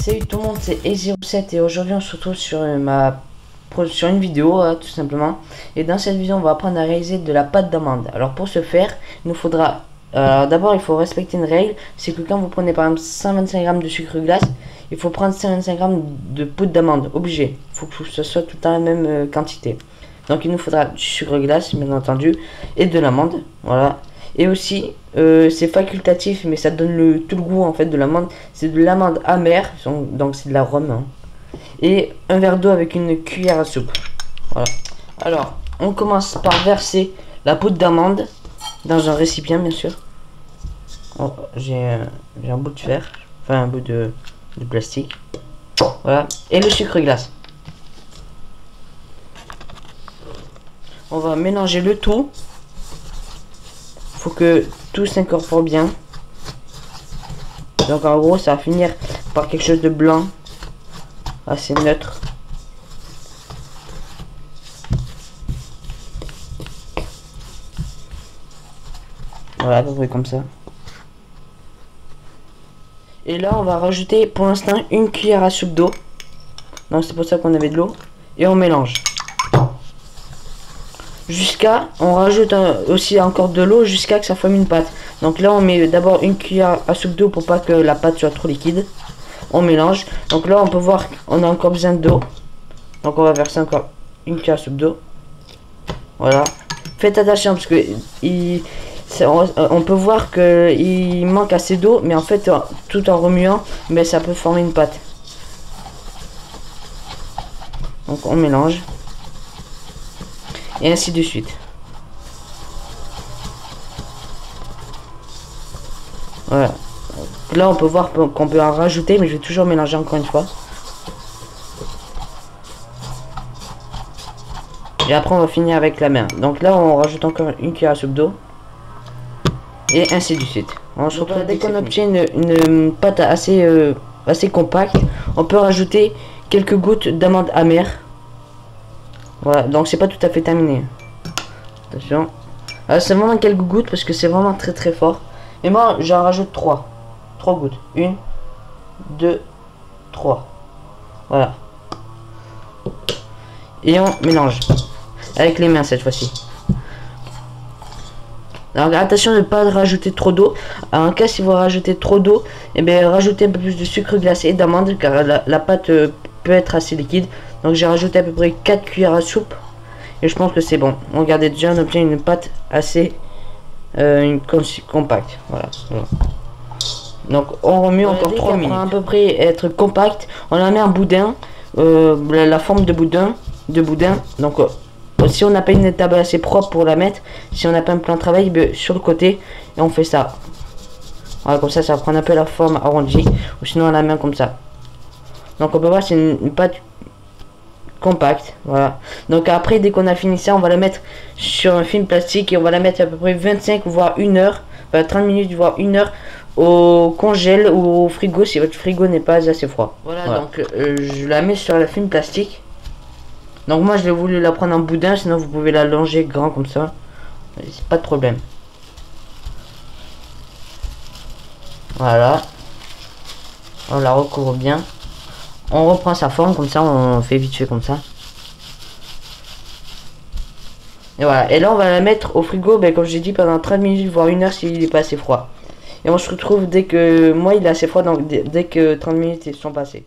Salut tout le monde, c'est E07 et aujourd'hui on se retrouve sur une vidéo tout simplement. Et dans cette vidéo on va apprendre à réaliser de la pâte d'amande. Alors pour ce faire, il nous faudra d'abord il faut respecter une règle, c'est que quand vous prenez par exemple 125 g de sucre glace, il faut prendre 125 g de poudre d'amande, obligé. Il faut que ce soit tout le temps la même quantité. Donc il nous faudra du sucre glace bien entendu et de l'amande, voilà. Et aussi, c'est facultatif, mais ça donne tout le goût en fait de l'amande. C'est de l'amande amère, donc c'est de la rhum. Hein. Et un verre d'eau avec une cuillère à soupe. Voilà. Alors, on commence par verser la poudre d'amande dans un récipient, bien sûr. Oh, j'ai un bout de fer, enfin un bout de plastique. Voilà. Et le sucre glace. On va mélanger le tout. Faut que tout s'incorpore bien. Donc en gros ça va finir par quelque chose de blanc assez neutre. Voilà, à peu près comme ça. Et là on va rajouter pour l'instant une cuillère à soupe d'eau. Donc c'est pour ça qu'on avait de l'eau. Et on mélange. On rajoute aussi encore de l'eau jusqu'à que ça forme une pâte. Donc là on met d'abord une cuillère à soupe d'eau pour pas que la pâte soit trop liquide. On mélange. Donc là on peut voir qu'on a encore besoin d'eau. Donc on va verser encore une cuillère à soupe d'eau. Voilà. Faites attention parce que on peut voir que il manque assez d'eau, mais en fait tout en remuant, mais ça peut former une pâte. Donc on mélange. Et ainsi de suite. Voilà. Là on peut voir qu'on peut en rajouter, mais je vais toujours mélanger encore une fois. Et après on va finir avec la main. Donc là on rajoute encore une cuillère à soupe d'eau. Et ainsi de suite. On se retrouve dès qu'on obtient une pâte assez compacte. On peut rajouter quelques gouttes d'amande amère. Voilà, donc c'est pas tout à fait terminé. Attention. C'est vraiment quelques gouttes parce que c'est vraiment très fort. Et moi j'en rajoute 3 gouttes. 1, 2, 3. Voilà. Et on mélange. Avec les mains cette fois-ci. Alors attention de ne pas rajouter trop d'eau. En cas si vous rajoutez trop d'eau, et bien rajoutez un peu plus de sucre glacé et d'amande car la pâte peut être assez liquide. Donc j'ai rajouté à peu près 4 cuillères à soupe. Et je pense que c'est bon. Regardez déjà on obtient une pâte assez compacte. Voilà. Donc on remue encore 3 minutes. Pour à peu près être compact, on la met en boudin. La forme de boudin. Donc si on n'a pas une table assez propre pour la mettre, si on n'a pas un plan de travail, sur le côté, et on fait ça. Voilà, comme ça va prendre un peu la forme arrondie. Ou sinon on la met comme ça. Donc on peut voir c'est une pâte compacte, voilà. Donc après dès qu'on a fini ça, on va la mettre sur un film plastique et on va la mettre à peu près 25 voire 1 heure, enfin 30 minutes voire 1 heure au congèle ou au frigo si votre frigo n'est pas assez froid. Voilà. Donc je la mets sur la film plastique. Donc moi j'ai voulu la prendre en boudin, sinon vous pouvez la longer grand comme ça, c'est pas de problème. Voilà, on la recouvre bien. On reprend sa forme comme ça, on fait vite fait comme ça. Et voilà, et là on va la mettre au frigo, comme j'ai dit, pendant 30 minutes voire 1 heure s'il n'est pas assez froid. Et on se retrouve dès que, moi il est assez froid, donc dès que 30 minutes sont passées.